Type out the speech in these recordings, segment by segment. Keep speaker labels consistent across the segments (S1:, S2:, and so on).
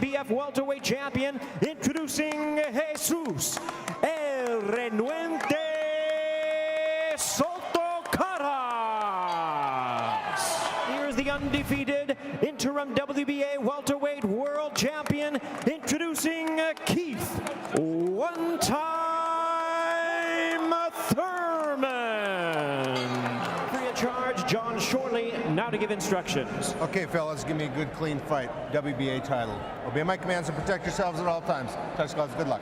S1: IBF welterweight champion, introducing Jesús El Renuente Soto Karass. Here's the undefeated interim WBA welterweight world champion, introducing Keith one-time Thurman. Free of charge, John Shorley, now to give instructions.
S2: Okay, fellas, give me a good, clean fight. WBA title. Obey my commands and protect yourselves at all times. Touch gloves, good luck.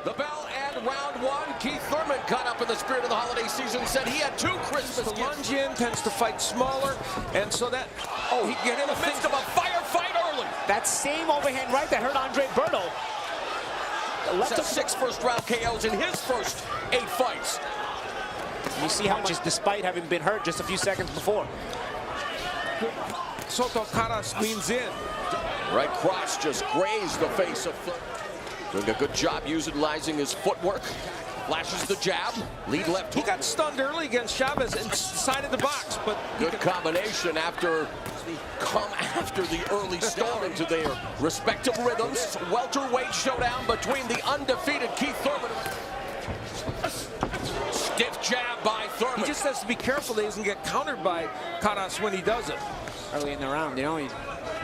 S3: The bell and round one. Keith Thurman, caught up in the spirit of the holiday season, said he had 2 Christmas gifts.
S4: The lunge in tends to fight smaller, and so that, he get in the
S3: midst of a firefight early.
S5: That same overhand right that hurt Andre Berto.
S3: Left to 6 first-round KOs in his first 8 fights.
S5: You see how much, despite having been hurt just a few seconds before.
S4: Soto Karass leans in.
S3: Right cross just grazed the face of Thurman. Doing a good job utilizing his footwork. Flashes the jab, lead left.
S4: He got stunned early against Chavez and decided to box, but
S3: good combination after the early start into their respective rhythms. Welterweight showdown between the undefeated Keith Thurman. Stiff jab by Thurman.
S4: He just has to be careful that he doesn't get countered by Karass when he does it.
S5: Early in the round, you know,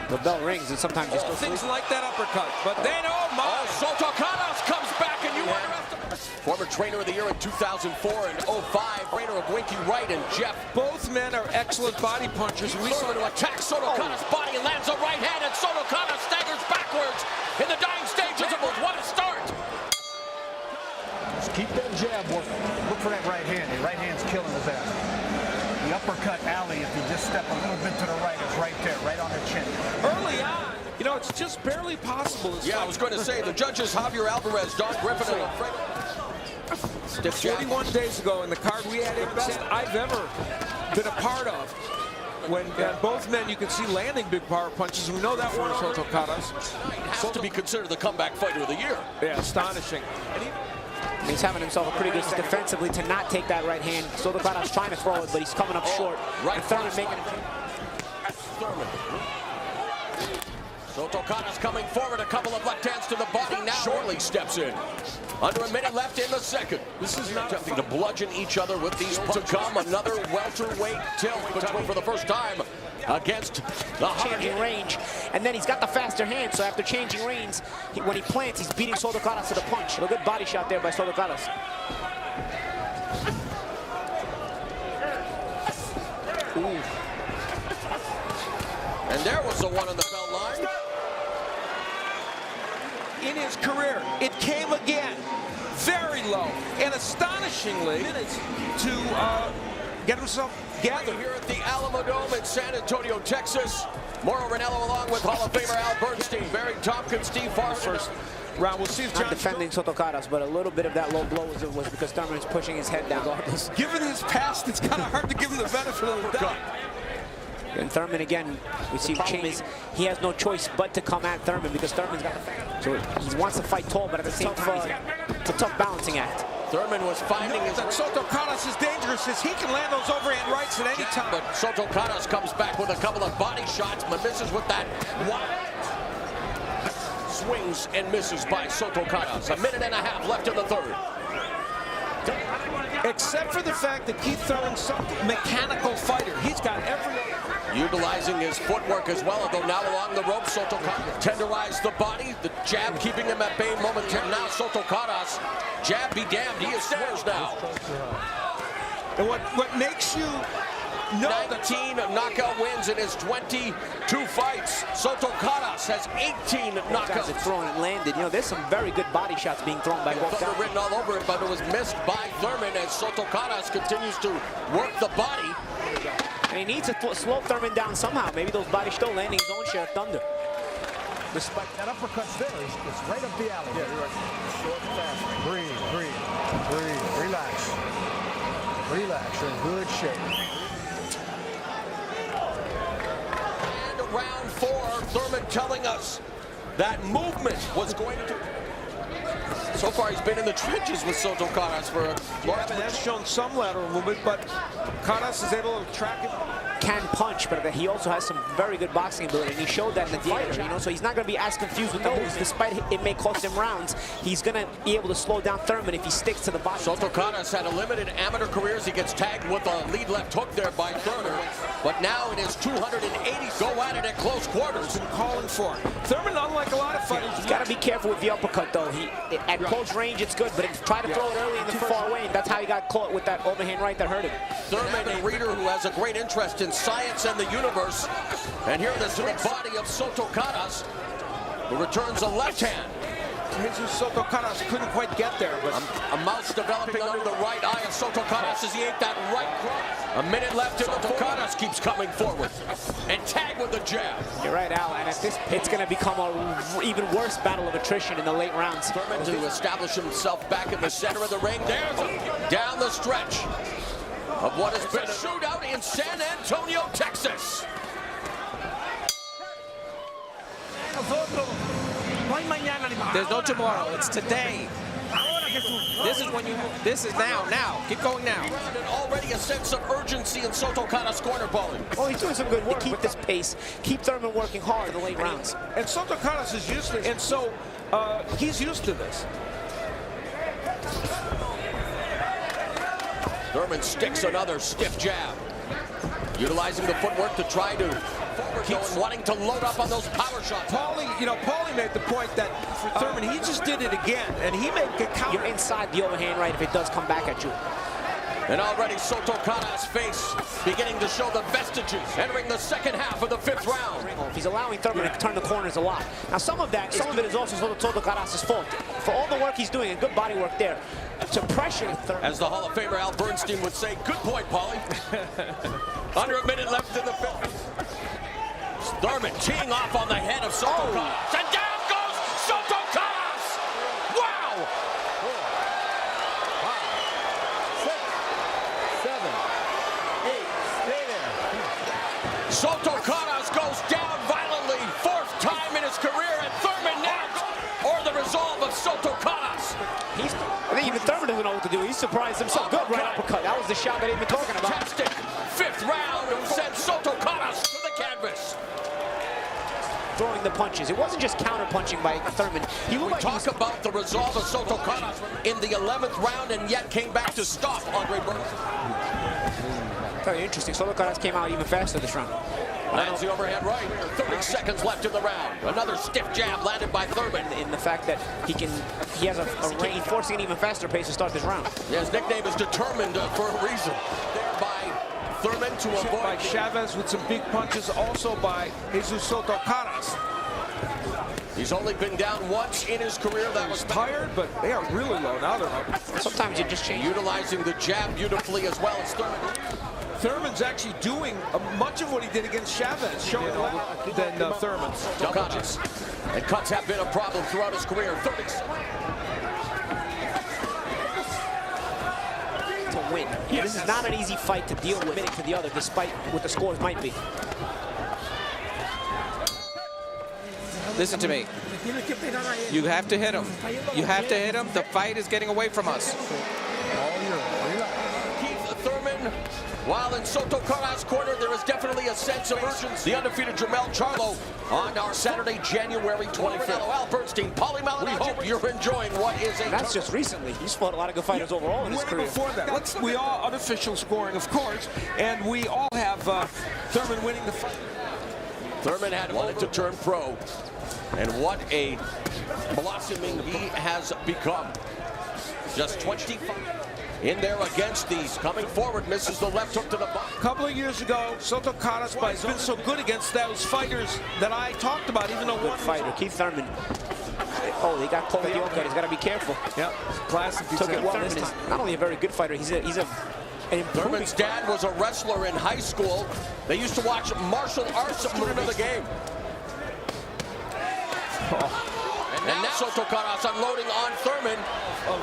S5: the bell rings and sometimes you still
S4: things like that uppercut, but then, oh my!
S3: Oh, Soto Karass comes back and you underestimate. Former trainer of the year in 2004 and 05, trainer of Winky Wright and Jeff.
S4: Both men are excellent body punchers.
S3: We saw to attack Soto Karass' body and lands a right hand, and Soto Karass staggers backwards in the dying stages of what a start.
S6: Just keep that jab working. Look for that right hand. The right hand's killing his ass. The uppercut alley, if you just step a little bit to the right, is right there, right on the chin.
S4: Early on, you know, it's just barely possible.
S3: Yeah, I was going to say, the judges, Javier Alvarez, Don Griffin, and stiff
S4: 41 days ago in the card we had, the best I've ever been a part of. When both men, you can see landing big power punches. We know that for Soto Karass.
S3: Has to be considered the comeback fighter of the year.
S4: Yeah, astonishing.
S5: He's having himself a pretty good defensively to not take that right hand. Soto Karass trying to throw it, but he's coming up short.
S3: Right,
S5: Thurman making it.
S3: Soto Karass coming forward, a couple of left hands to the body. Now Shorley steps in. Under a minute left in the second. This is not attempting to bludgeon each other with these punches. To come, another welterweight tilt between for the first time against the
S5: changing range, and then he's got the faster hand, so after changing reins, when he plants, he's beating Soto Karass to the punch. A good body shot there by Soto Karass.
S3: Ooh. And there was the one on the bell line.
S4: In his career, it came again, very low, and astonishingly, to get himself gathered.
S3: Here at the Alamo Dome in San Antonio, Texas. Mauro Ranallo along with Hall of Famer Al Bernstein, Barry Tompkins, Steve Farr.
S4: First round, we'll see if John
S5: defending Soto Karass, but a little bit of that low blow was because Thurman is pushing his head down.
S4: Given his past, it's kind of hard to give him the benefit of the doubt.
S5: And Thurman again, we see changes. He has no choice but to come at Thurman because Thurman's got the fact. So he wants to fight tall, but at the same time, it's a tough balancing act.
S3: Thurman was finding his...
S4: That Soto Karass is dangerous as he can land those overhand rights at any time.
S3: But Soto Karass comes back with a couple of body shots, but misses with that one. Swings and misses by Soto Karass. A minute and a half left in the third.
S4: Except for the fact that Keith Thurman's some mechanical fighter. He's got every...
S3: Utilizing his footwork as well, though now along the rope, Soto Karass tenderized the body, the jab keeping him at bay momentarily. Now Soto Karass, jab be damned, he is stairs now.
S4: And what makes you know
S3: 19 knockout wins in his 22 fights. Soto Karass has 18 knockouts.
S5: Thrown and landed. You know, there's some very good body shots being thrown by both guys.
S3: Written all over it, but it was missed by Thurman as Soto Karass continues to work the body.
S5: And he needs to slow Thurman down somehow. Maybe those bodies still landing his own share of thunder.
S6: Despite that uppercut's there, it's right up the alley. Yeah, you're right. Short, fast. Breathe, breathe, breathe. Relax. Relax. You're in good shape.
S3: And round 4, Thurman telling us that movement was going to... So far, he's been in the trenches with Soto Karass for a long time.
S4: Has shown some lateral movement, but Karass is able to track it
S5: can punch, but he also has some very good boxing ability, and he showed that in the fighter, you know, so he's not going to be as confused with the moves. Despite it may cost him rounds, he's going to be able to slow down Thurman if he sticks to the body.
S3: Soto Karass had a limited amateur career as he gets tagged with a lead left hook there by Thurman, but now in his 280 go at it at close quarters.
S4: Been calling for it. Thurman, unlike a lot of fighters,
S5: he's got to be careful with the uppercut, though. At close range, it's good, but if you try to throw it early and too far away, and that's how he got caught with that overhand right that hurt him.
S3: Thurman, a reader who has a great interest in science and the universe. And here it is to the body of Soto Karass, who returns a left hand.
S4: Jesús Soto Karass couldn't quite get there, but
S3: a mouse developing under the right eye of Soto Karass as he ate that right cross. A minute left, and Soto Karass keeps coming forward and tagged with the jab.
S5: You're right, Al, and at this, it's going to become an even worse battle of attrition in the late rounds.
S3: Thurman to establish himself back in the center of the ring. There's a down the stretch of what has been a shootout in San Antonio, Texas.
S7: There's no tomorrow. It's today. This is when you. This is now. Now. Keep going now.
S3: And already a sense of urgency in Soto Karass' corner, Paulie.
S5: Oh, he's doing some good work. Keep this pace. Keep Thurman working hard in the late rounds.
S4: And Soto Karass is used to it, and so he's used to this.
S3: Thurman sticks another stiff jab, utilizing the footwork to try to forward going, wanting to load up on those power shots.
S4: Paulie made the point that for Thurman, he just did it again, and he made a counter.
S5: You're inside the overhand right if it does come back at you.
S3: And already Soto Karass' face beginning to show the vestiges, entering the second half of the 5th round.
S5: He's allowing Thurman to turn the corners a lot. Now some of it is also Soto Karass' fault. For all the work he's doing, and good body work there, to pressure Thurman.
S3: As the Hall of Famer Al Bernstein would say, good point, Paulie. Under a minute left in the 5th. Thurman teeing off on the head of Soto Karass. And down goes Soto Karass! Wow!
S6: 5, 7, 8, stay there.
S3: Soto Karass goes down violently, 4th time in his career, and Thurman nabbed, or the resolve of Soto Karass.
S5: I think even Thurman doesn't know what to do. He surprised himself. Good right uppercut. That was the shot that he'd been talking about.
S3: Fantastic 5th round who sent Soto Karass to the canvas.
S5: Throwing the punches. It wasn't just counter punching by Thurman.
S3: We talk about the resolve of Soto Karass in the 11th round and yet came back to stop Andre Burns.
S5: Very interesting. Soto Karass came out even faster this round.
S3: Lands the overhead right. 30 seconds left in the round. Another stiff jab landed by Thurman.
S5: In the fact that he has a range, forcing an even faster pace to start this round.
S3: Yeah, his nickname is Determined for a reason. There by Thurman to avoid.
S4: By Chavez with some big punches, also by Jesús Soto Karass.
S3: He's only been down once in his career. That was
S4: tired, but they are really low. Now they're up.
S5: Sometimes you just change.
S3: Utilizing the jab beautifully as well as Thurman.
S4: Thurman's actually doing much of what he did against Chavez, showing than Thurman.
S3: Karass. And cuts have been a problem throughout his career. 30.
S5: To win. Yeah, this is not an easy fight to deal with, to the other, despite what the scores might be.
S7: Listen to me. You have to hit him. You have to hit him. The fight is getting away from us.
S3: Keith Thurman, while in Soto Karass' corner, there is definitely a sense of urgency. The undefeated Jermell Charlo on our Saturday, January 25th. Al Bernstein, Paulie Malignaggi. We hope you're enjoying what is a...
S5: That's just recently. He's fought a lot of good fighters overall in his career.
S4: Before that, we all unofficial scoring, of course, and we all have Thurman winning the fight.
S3: Thurman had wanted to turn pro, and what a blossoming he has become. Just 25 in there against these. Coming forward, misses the left hook to the body.
S4: A couple of years ago, Soto Karass has been so good against those fighters that I talked about, even though one
S5: fighter, Keith Thurman. Oh, he got caught with the uppercut. He's got to be careful.
S4: Yep, classic.
S5: Took it well this time. Not only a very good fighter, he's a
S3: Thurman's dad was a wrestler in high school. They used to watch martial arts put into the game. And now Soto Karass unloading on Thurman.
S4: Of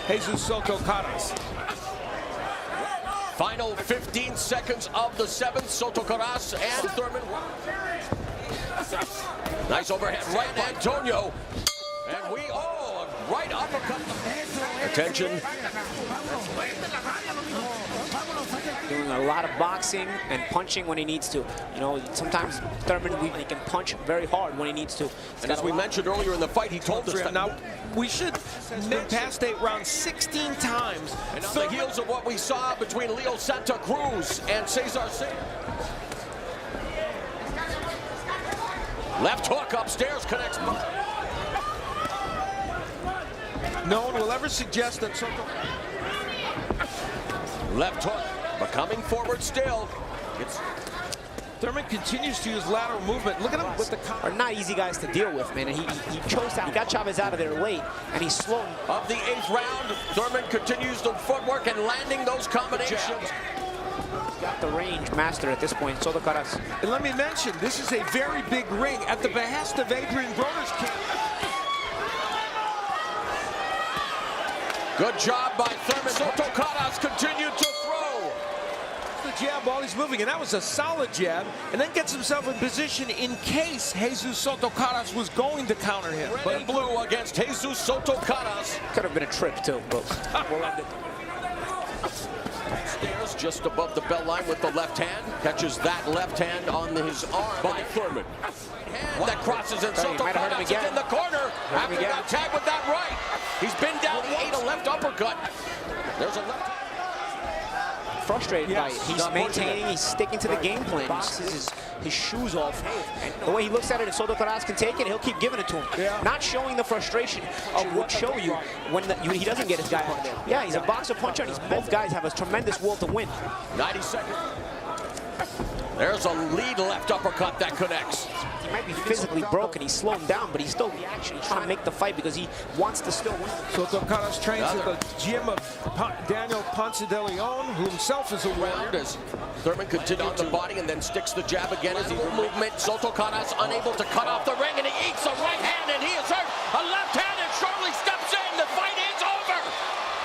S4: Jesús Soto Karass.
S3: Final 15 seconds of the 7th. Soto Karass and Thurman. Nice overhead right, Antonio. And right uppercut. Attention.
S5: Doing a lot of boxing and punching when he needs to. You know, sometimes Thurman, he can punch very hard when he needs to.
S3: And as we mentioned earlier in the fight, he told us that.
S4: Now, we should been past 8 rounds 16 times.
S3: And on the heels of what we saw between Leo Santa Cruz and Cesar Singh. Left hook upstairs connects.
S4: No one will ever suggest that Soto.
S3: Left hook, but coming forward still.
S4: Thurman continues to use lateral movement. Look at him with the
S5: are not easy guys to deal with, man. And he chose out. He got Chavez out of there late, and he's slow.
S3: Of the 8th round, Thurman continues the footwork and landing those combinations.
S5: Got the range master at this point, Soto Karass.
S4: And let me mention, this is a very big ring at the behest of Adrian Broner's camp.
S3: Good job by Thurman. Soto Karass continued to throw.
S4: The jab while he's moving, and that was a solid jab, and then gets himself in position in case Jesús Soto Karass was going to counter him.
S3: Red and blue against Jesús Soto Karass.
S5: Could have been a trip too, but we'll end it.
S3: Stairs just above the bell line with the left hand. Catches that left hand on his arm by Thurman. Hand that crosses and Soto Karass is in the corner. After that tag with that right. He's been down the 8, a left uppercut. There's a left.
S5: Frustrated by it. He's maintaining, he's sticking to the game plan. Boxes his shoes off. And the way he looks at it, if Soto Karass can take it, he'll keep giving it to him. Not showing the frustration would show you when he doesn't get his guy out there. Yeah, he's a boxer puncher, and both guys have a tremendous will to win.
S3: 90 seconds. There's a lead left uppercut that connects.
S5: He might be physically broken. He's slowing down, but he's still reaction. He's trying to make the fight because he wants to still win.
S4: Soto Karass trains at the gym of Daniel Ponce de Leon, who himself is a warrior.
S3: As Thurman continues the body and then sticks the jab again as he movement. Soto Karass unable to cut off the ring, and he eats a right hand, and he is hurt. A left hand, and Shirley steps in. The fight is over.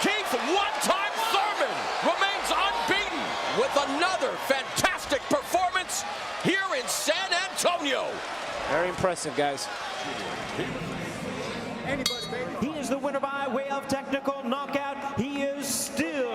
S3: Keith, one-time Thurman remains unbeaten with another fantastic performance here in San Antonio.
S5: Very impressive, guys.
S1: He is the winner by way of technical knockout. He is still